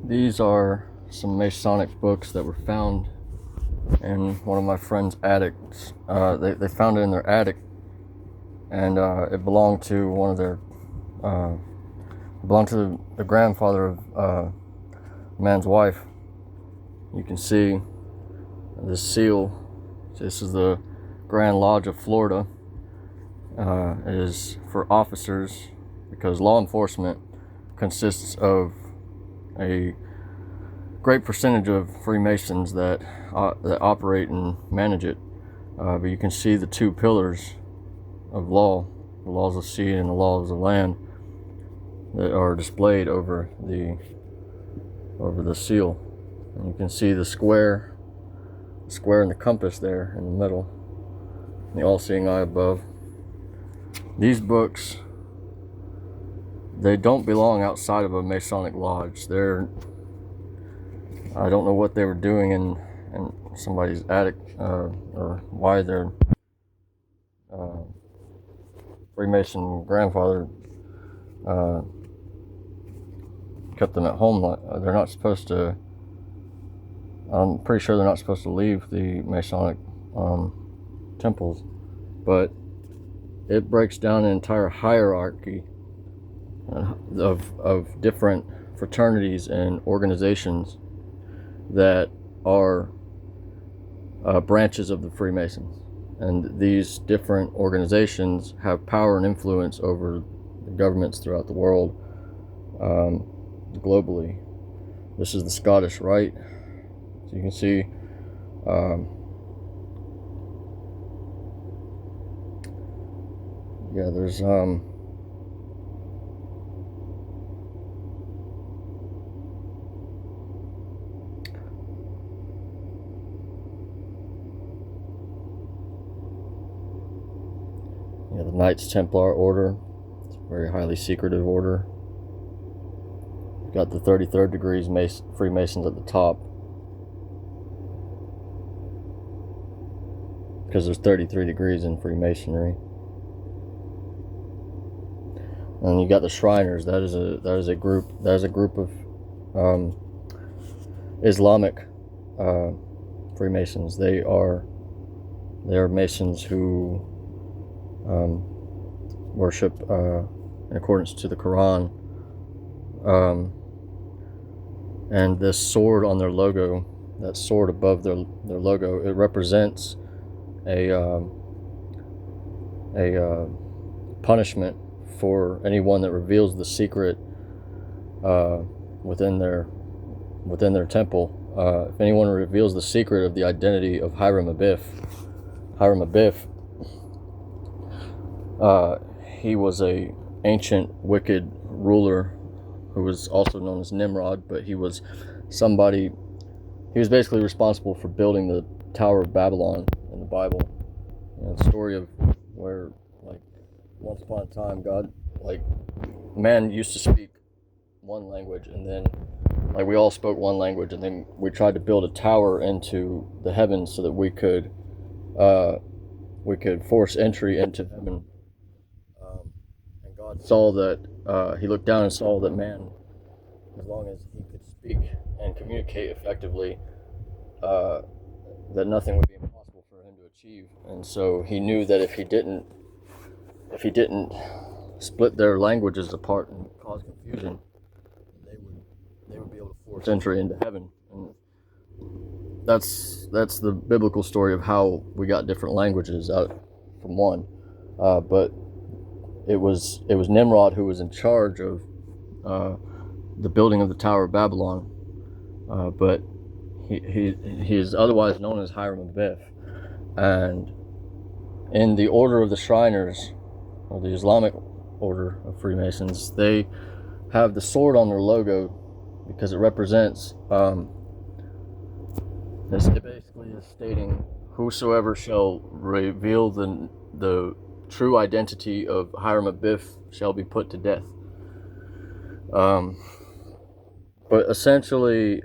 These are some Masonic books that were found in one of my friend's attics. They found it in their attic, and it belonged to one of their belonged to the grandfather of the man's wife. You can see this seal. This is the Grand Lodge of Florida. It is for officers because law enforcement consists of a great percentage of Freemasons that operate and manage it. But you can see the two pillars of law, the laws of sea and the laws of land, that are displayed over the seal. And you can see the square and the compass there in the middle, and the all-seeing eye above. These books, they don't belong outside of a Masonic lodge. I don't know what they were doing in somebody's attic, or why their Freemason grandfather kept them at home. They're not supposed to. I'm pretty sure they're not supposed to leave the Masonic temples, but it breaks down an entire hierarchy of different fraternities and organizations that are branches of the Freemasons. And these different organizations have power and influence over the governments throughout the world, globally. This is the Scottish Rite. So you can see there's the Knights Templar Order. It's a very highly secretive order. You've got the 33rd degrees Freemasons at the top, because there's 33 degrees in Freemasonry. And you got the Shriners. That is a group of Islamic Freemasons. They are Masons who worship in accordance to the Quran. And this sword on their logo, that sword above their logo, it represents a punishment for anyone that reveals the secret within their temple. If anyone reveals the secret of the identity of Hiram Abiff, he was a ancient wicked ruler who was also known as Nimrod, but he was basically responsible for building the Tower of Babylon in the Bible. The story of where, once upon a time, man used to speak one language, and then we all spoke one language, and then we tried to build a tower into the heavens so that we could force entry into heaven. And God saw that, he looked down and saw that man, as long as he could speak and communicate effectively, that nothing would be impossible for him to achieve. And so he knew that if he didn't split their languages apart and cause confusion, they would be able to force entry into heaven. And that's the biblical story of how we got different languages out from one. But it was Nimrod who was in charge of the building of the Tower of Babylon. But he is otherwise known as Hiram Abiff. And in the Order of the Shriners, or the Islamic Order of Freemasons, they have the sword on their logo because it represents, it basically is stating, whosoever shall reveal the true identity of Hiram Abiff shall be put to death. But essentially,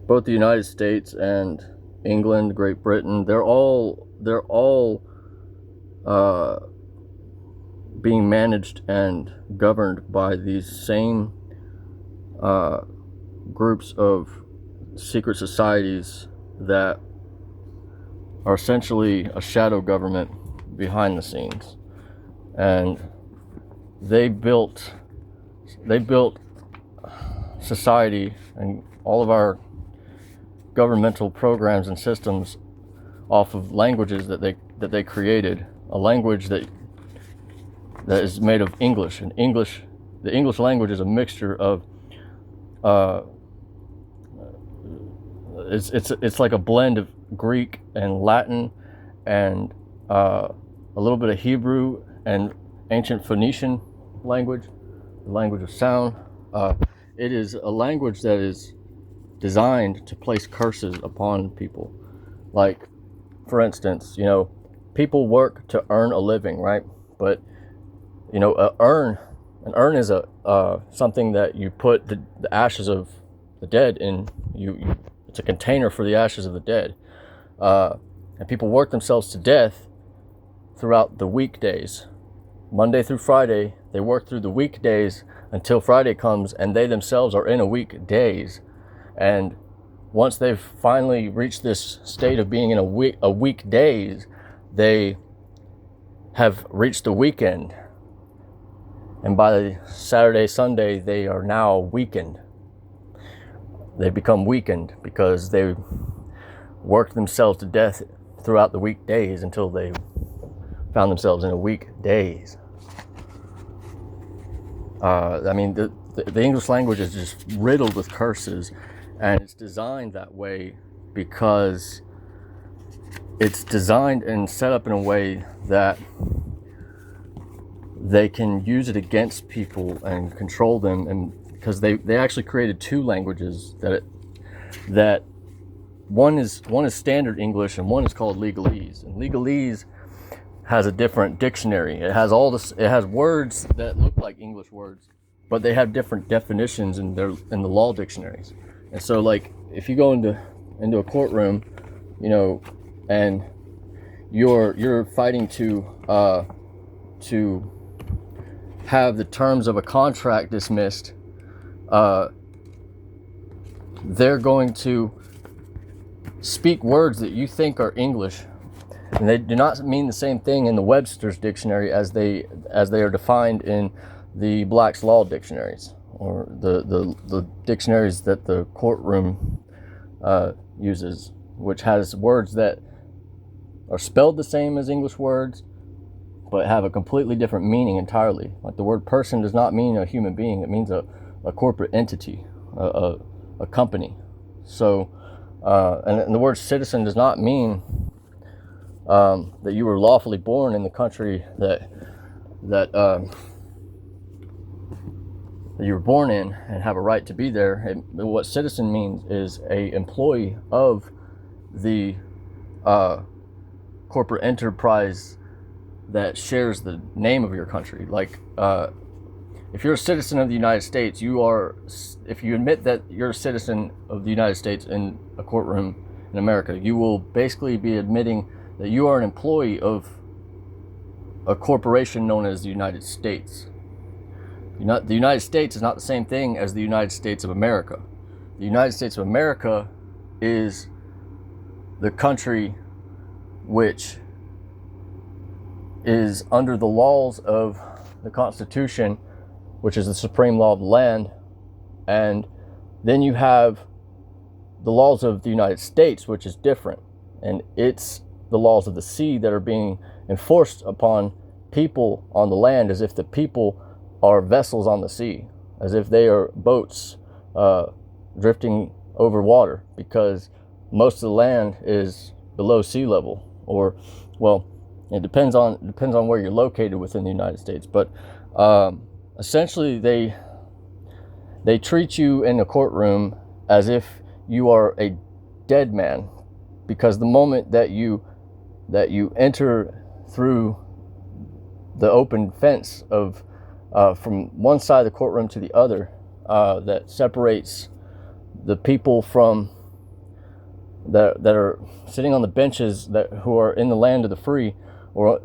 both the United States and England, Great Britain, they're all being managed and governed by these same groups of secret societies that are essentially a shadow government behind the scenes, and they built society and all of our governmental programs and systems off of languages that they created. A language that is made of English, and the English language is a mixture of it's like a blend of Greek and Latin and a little bit of Hebrew and ancient Phoenician language, the language of sound. It is a language that is designed to place curses upon people. Like, for instance, people work to earn a living, right? But an urn is something that you put the ashes of the dead in. It's a container for the ashes of the dead, and people work themselves to death throughout the weekdays. Monday through Friday, they work through the weekdays until Friday comes, and they themselves are in a weekdays. And once they've finally reached this state of being in a weekdays, they have reached the weekend. And by Saturday, Sunday, they are now weakened. They become weakened because they worked themselves to death throughout the weekdays until they found themselves in a weekdays. The English language is just riddled with curses, and it's designed that way because it's designed and set up in a way that they can use it against people and control them. And because they actually created two languages that one is standard English and one is called Legalese. And Legalese has a different dictionary. It has it has words that look like English words, but they have different definitions in the law dictionaries. And so, like, if you go into a courtroom, and you're fighting to have the terms of a contract dismissed, they're going to speak words that you think are English, and they do not mean the same thing in the Webster's dictionary as they are defined in the Black's Law dictionaries, or the dictionaries that the courtroom uses, which has words that are spelled the same as English words, but have a completely different meaning entirely. Like, the word person does not mean a human being. It means a corporate entity, a company. So, and the word citizen does not mean that you were lawfully born in the country that you were born in and have a right to be there. What citizen means is a employee of the corporate enterprise that shares the name of your country. Like, if you're a citizen of the United States, if you admit that you're a citizen of the United States in a courtroom in America, you will basically be admitting that you are an employee of a corporation known as the United States. The United States is not the same thing as the United States of America. The United States of America is the country which is under the laws of the Constitution, which is the supreme law of the land. And then you have the laws of the United States, which is different. And it's the laws of the sea that are being enforced upon people on the land, as if the people are vessels on the sea, as if they are boats drifting over water, because most of the land is below sea level. Or, well, it depends on where you're located within the United States. But essentially, they treat you in a courtroom as if you are a dead man, because the moment that you enter through the open fence of from one side of the courtroom to the other, that separates the people from that are sitting on the benches who are in the land of the free, or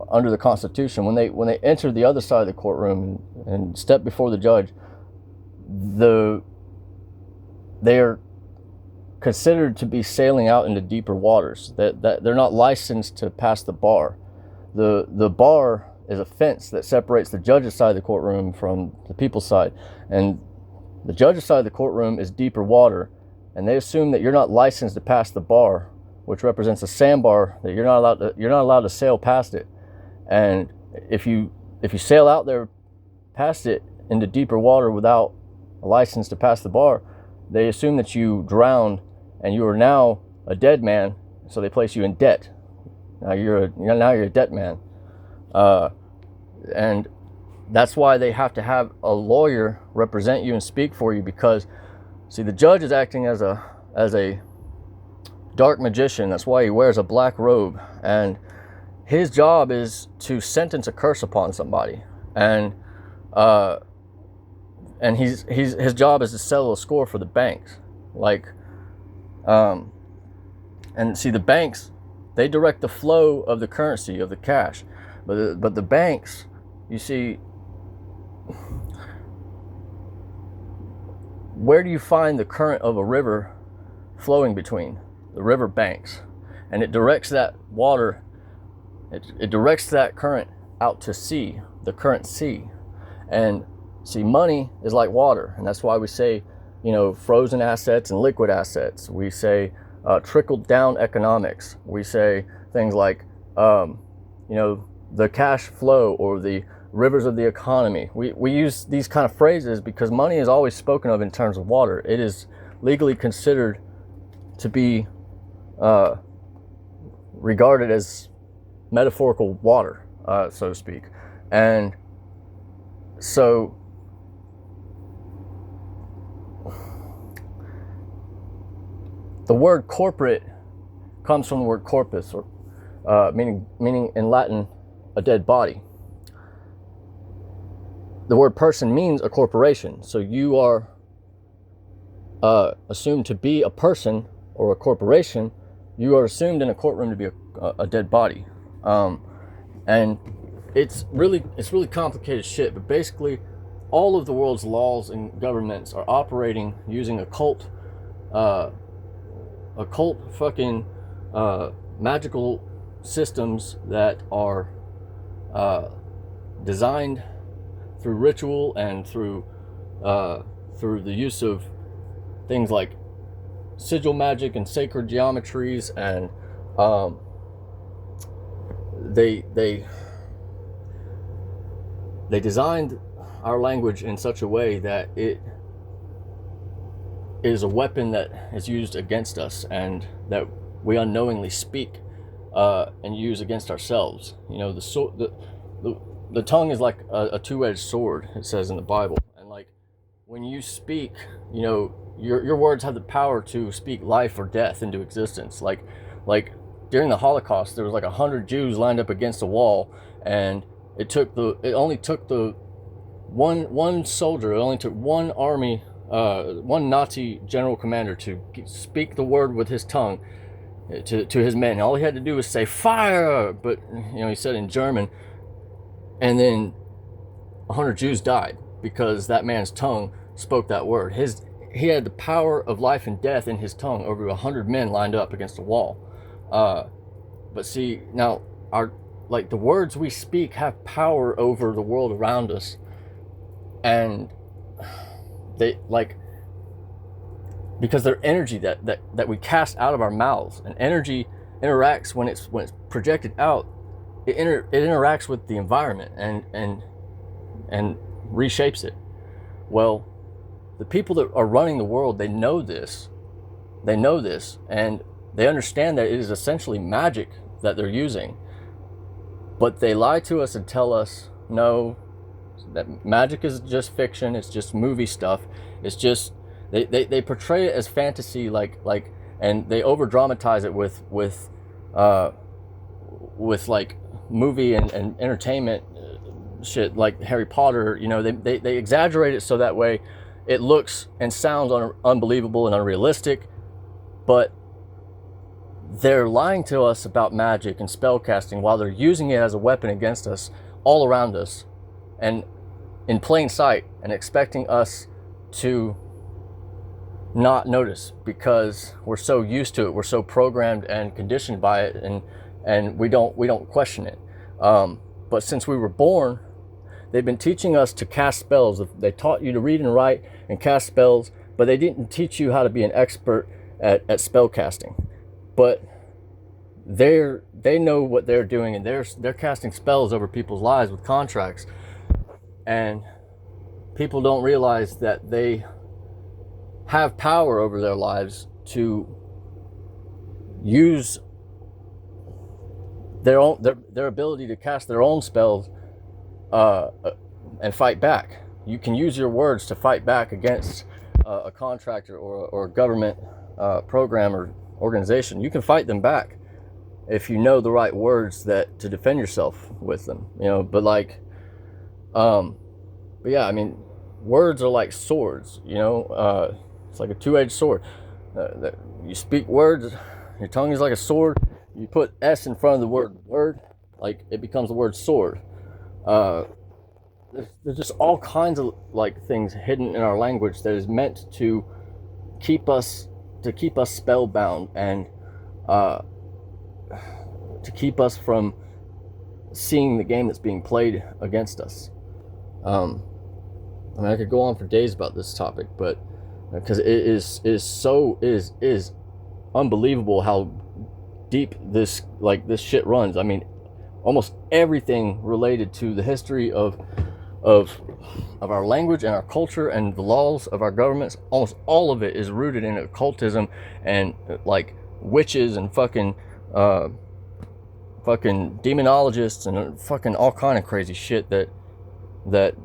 under the Constitution. When they enter the other side of the courtroom and step before the judge, the they are considered to be sailing out into deeper waters. That they're not licensed to pass the bar. The bar is a fence that separates the judge's side of the courtroom from the people's side, and the judge's side of the courtroom is deeper water, and they assume that you're not licensed to pass the bar, which represents a sandbar, that you're not allowed to sail past it. And if you sail out there past it into deeper water without a license to pass the bar, they assume that you drowned and you are now a dead man, so they place you in debt. Now you're a debt man, and that's why they have to have a lawyer represent you and speak for you, because see, the judge is acting as a dark magician. That's why he wears a black robe, and his job is to sentence a curse upon somebody, and his job is to settle a score for the banks. And see, the banks, they direct the flow of the currency, of the cash, but the banks, you see, where do you find the current of a river flowing between? The river banks, and it directs that water, it directs that current out to sea, the current sea. And see, money is like water, and that's why we say, frozen assets and liquid assets. We say trickle down economics. We say things like, the cash flow or the rivers of the economy. We use these kind of phrases because money is always spoken of in terms of water. It is legally considered to be regarded as metaphorical water, so to speak. And so the word corporate comes from the word corpus, or meaning in Latin a dead body. The word person means a corporation, so you are assumed to be a person or a corporation. You are assumed in a courtroom to be a dead body, and it's really complicated shit. But basically, all of the world's laws and governments are operating using occult fucking magical systems that are designed through ritual and through the use of things like sigil magic and sacred geometries, and they designed our language in such a way that it is a weapon that is used against us, and that we unknowingly speak and use against ourselves. The tongue is like a two-edged sword, it says in the Bible, and like when you speak, your words have the power to speak life or death into existence. Like during the Holocaust, there was like 100 Jews lined up against a wall, and it only took one soldier, it only took one army, one Nazi general commander to speak the word with his tongue to his men. All he had to do was say fire, but he said in German, and then 100 Jews died because that man's tongue spoke that word. He had the power of life and death in his tongue over 100 men lined up against a wall. But see, now the words we speak have power over the world around us, and they because they're energy that we cast out of our mouths, and energy interacts when it's projected out. It interacts with the environment and reshapes it. Well, the people that are running the world, they know this, and they understand that it is essentially magic that they're using, but they lie to us and tell us, no, that magic is just fiction, it's just movie stuff, it's just, they portray it as fantasy, and they over dramatize it with like movie and entertainment shit like Harry Potter. They exaggerate it so that way it looks and sounds unbelievable and unrealistic, but they're lying to us about magic and spell casting while they're using it as a weapon against us all around us and in plain sight, and expecting us to not notice because we're so used to it, we're so programmed and conditioned by it, and we don't question it. But since we were born, they've been teaching us to cast spells. They taught you to read and write and cast spells, but they didn't teach you how to be an expert at spell casting. But they know what they're doing, and they're casting spells over people's lives with contracts, and people don't realize that they have power over their lives to use their ability to cast their own spells and fight back. You can use your words to fight back against a contractor or a government program or organization. You can fight them back if you know the right words that to defend yourself with them, but yeah, I mean, words are like swords, it's like a two-edged sword. You speak words, your tongue is like a sword. You put S in front of the word, like it becomes the word sword. There's just all kinds of like things hidden in our language that is meant to keep us spellbound and to keep us from seeing the game that's being played against us. I mean, I could go on for days about this topic, but because it is unbelievable how deep this shit runs. I mean, almost everything related to the history of our language and our culture and the laws of our governments, almost all of it is rooted in occultism and like witches and fucking demonologists and fucking all kind of crazy shit that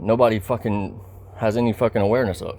nobody fucking has any fucking awareness of.